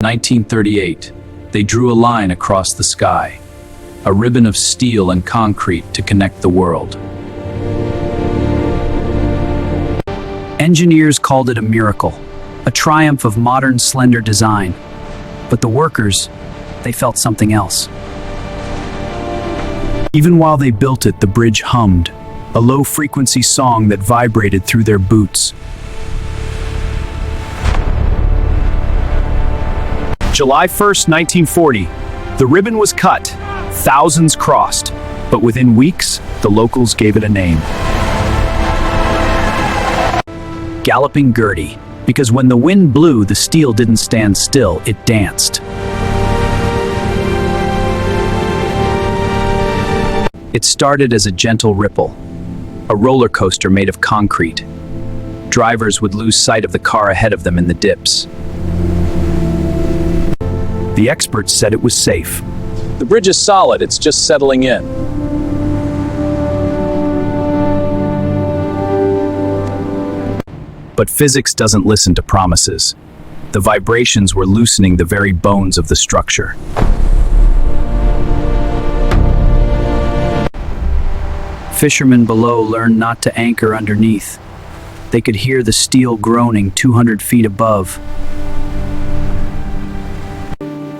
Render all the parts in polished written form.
1938, they drew a line across the sky, a ribbon of steel and concrete to connect the world. Engineers called it a miracle, a triumph of modern slender design. But the workers, they felt something else. Even while they built it, the bridge hummed, a low-frequency song that vibrated through their boots. July 1st, 1940, the ribbon was cut, thousands crossed, but within weeks, the locals gave it a name. Galloping Gertie, because when the wind blew, the steel didn't stand still, it danced. It started as a gentle ripple, a roller coaster made of concrete. Drivers would lose sight of the car ahead of them in the dips. The experts said it was safe. The bridge is solid, it's just settling in. But physics doesn't listen to promises. The vibrations were loosening the very bones of the structure. Fishermen below learned not to anchor underneath. They could hear the steel groaning 200 feet above.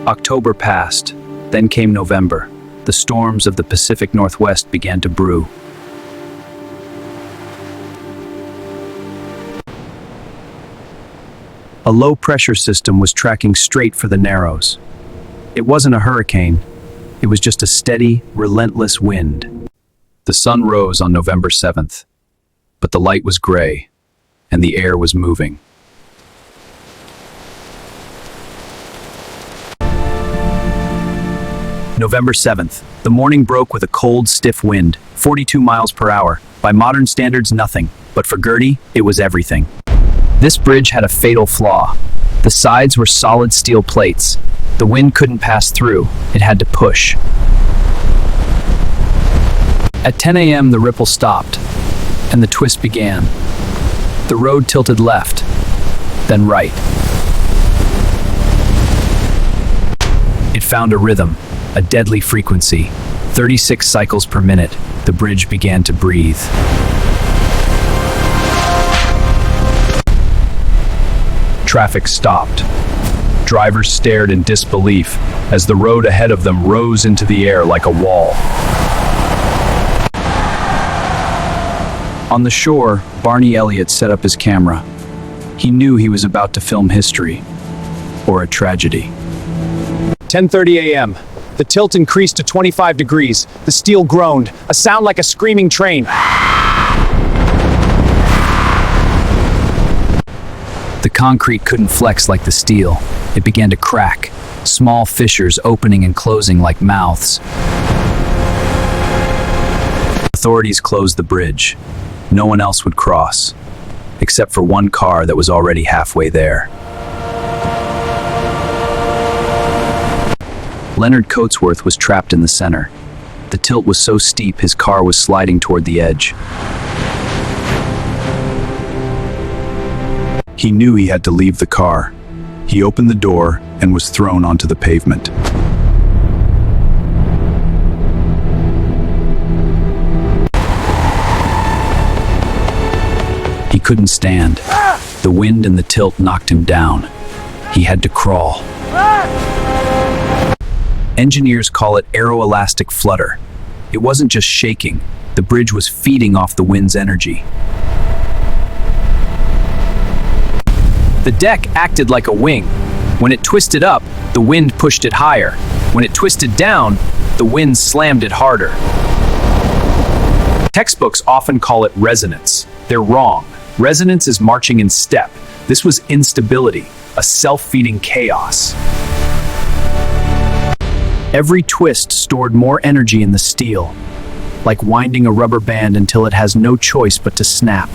October passed, then came November. The storms of the Pacific Northwest began to brew. A low-pressure system was tracking straight for the Narrows. It wasn't a hurricane. It was just a steady, relentless wind. The sun rose on November 7th, but the light was gray, and the air was moving. November 7th, the morning broke with a cold, stiff wind, 42 miles per hour. By modern standards, nothing, but for Gertie, it was everything. This bridge had a fatal flaw. The sides were solid steel plates. The wind couldn't pass through, it had to push. At 10 a.m. the ripple stopped, and the twist began. The road tilted left, then right. It found a rhythm, a deadly frequency. 36 cycles per minute, the bridge began to breathe. Traffic stopped. Drivers stared in disbelief as the road ahead of them rose into the air like a wall. On the shore, Barney Elliott set up his camera. He knew he was about to film history, or a tragedy. 10:30 a.m. The tilt increased to 25 degrees. The steel groaned, a sound like a screaming train. The concrete couldn't flex like the steel. It began to crack, small fissures opening and closing like mouths. Authorities closed the bridge. No one else would cross, except for one car that was already halfway there. Leonard Coatsworth was trapped in the center. The tilt was so steep his car was sliding toward the edge. He knew he had to leave the car. He opened the door and was thrown onto the pavement. He couldn't stand. The wind and the tilt knocked him down. He had to crawl. Engineers call it Aeroelastic Flutter. It wasn't just shaking. The bridge was feeding off the wind's energy. The deck acted like a wing. When it twisted up, the wind pushed it higher. When it twisted down, the wind slammed it harder. Textbooks often call it resonance. They're wrong. Resonance is marching in step. This was instability, a self-feeding chaos. Every twist stored more energy in the steel, like winding a rubber band until it has no choice but to snap.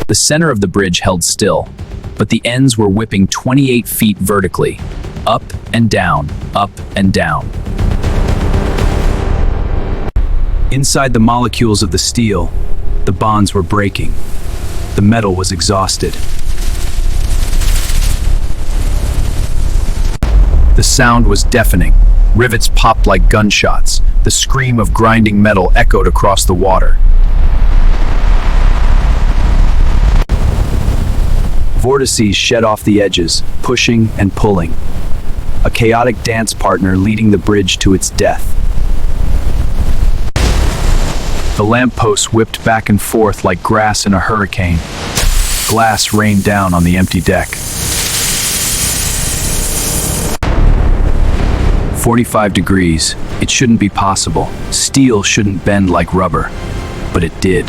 The center of the bridge held still, but the ends were whipping 28 feet vertically, up and down, up and down. Inside the molecules of the steel, the bonds were breaking. The metal was exhausted. The sound was deafening. Rivets popped like gunshots. The scream of grinding metal echoed across the water. Vortices shed off the edges, pushing and pulling. A chaotic dance partner leading the bridge to its death. The lampposts whipped back and forth like grass in a hurricane. Glass rained down on the empty deck. 45 degrees. It shouldn't be possible. Steel shouldn't bend like rubber. But it did.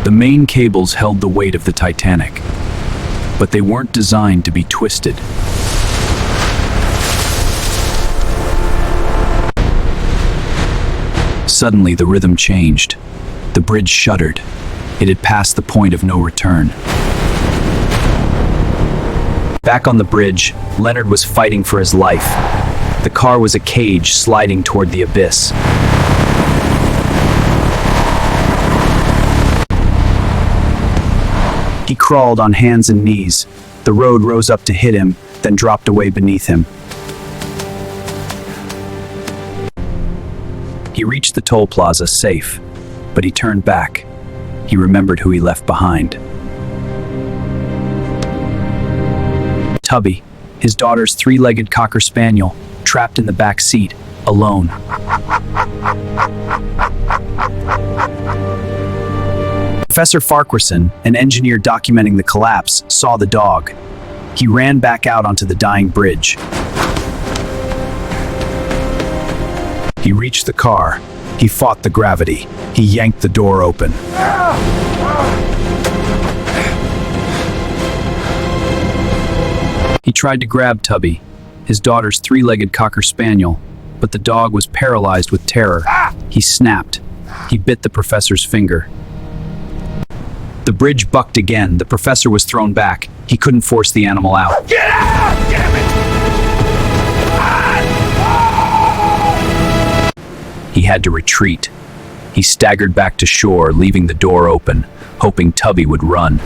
The main cables held the weight of the Titanic. But they weren't designed to be twisted. Suddenly, the rhythm changed. The bridge shuddered. It had passed the point of no return. Back on the bridge, Leonard was fighting for his life. The car was a cage sliding toward the abyss. He crawled on hands and knees. The road rose up to hit him, then dropped away beneath him. He reached the toll plaza safe, but he turned back. He remembered who he left behind. Tubby, his daughter's three-legged cocker spaniel, trapped in the back seat, alone. Professor Farquharson, an engineer documenting the collapse, saw the dog. He ran back out onto the dying bridge. He reached the car. He fought the gravity. He yanked the door open. He tried to grab Tubby, his daughter's three-legged cocker spaniel, but the dog was paralyzed with terror. He snapped. He bit the professor's finger. The bridge bucked again. The professor was thrown back. He couldn't force the animal out. Get out! Damn it! He had to retreat. He staggered back to shore, leaving the door open, hoping Tubby would run.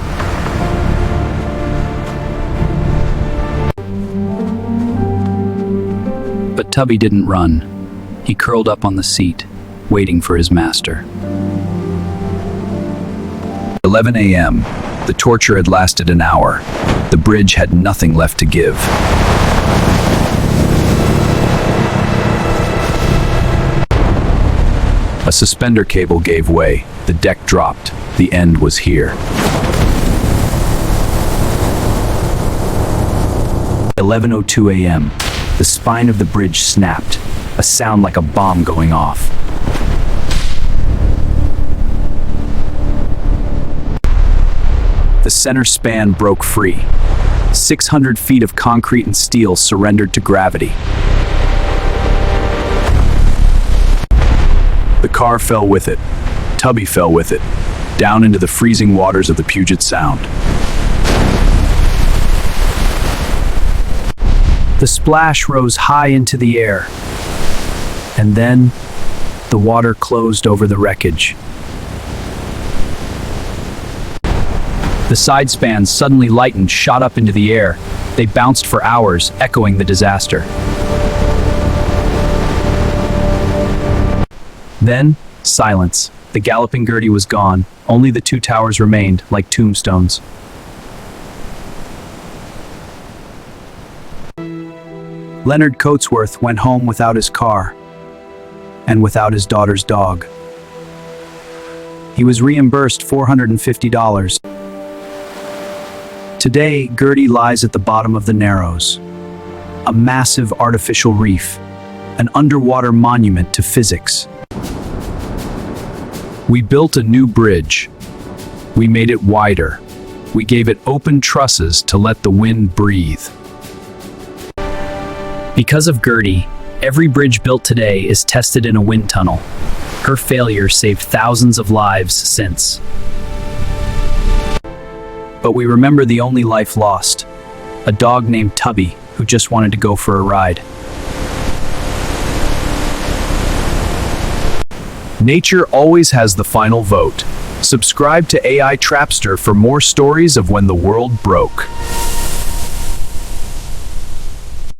But Tubby didn't run. He curled up on the seat, waiting for his master. 11 a.m. The torture had lasted an hour. The bridge had nothing left to give. A suspender cable gave way. The deck dropped. The end was here. 11:02 a.m. The spine of the bridge snapped, a sound like a bomb going off. The center span broke free. 600 feet of concrete and steel surrendered to gravity. The car fell with it. Tubby fell with it, down into the freezing waters of the Puget Sound. The splash rose high into the air, and then the water closed over the wreckage. The side spans suddenly lightened, shot up into the air. They bounced for hours, echoing the disaster. Then, silence. The Galloping Gertie was gone. Only the two towers remained, like tombstones. Leonard Coatsworth went home without his car, and without his daughter's dog. He was reimbursed $450. Today, Gertie lies at the bottom of the Narrows, a massive artificial reef, an underwater monument to physics. We built a new bridge. We made it wider. We gave it open trusses to let the wind breathe. Because of Gertie, every bridge built today is tested in a wind tunnel. Her failure saved thousands of lives since. But we remember the only life lost, a dog named Tubby who just wanted to go for a ride. Nature always has the final vote. Subscribe to AI Trapster for more stories of when the world broke.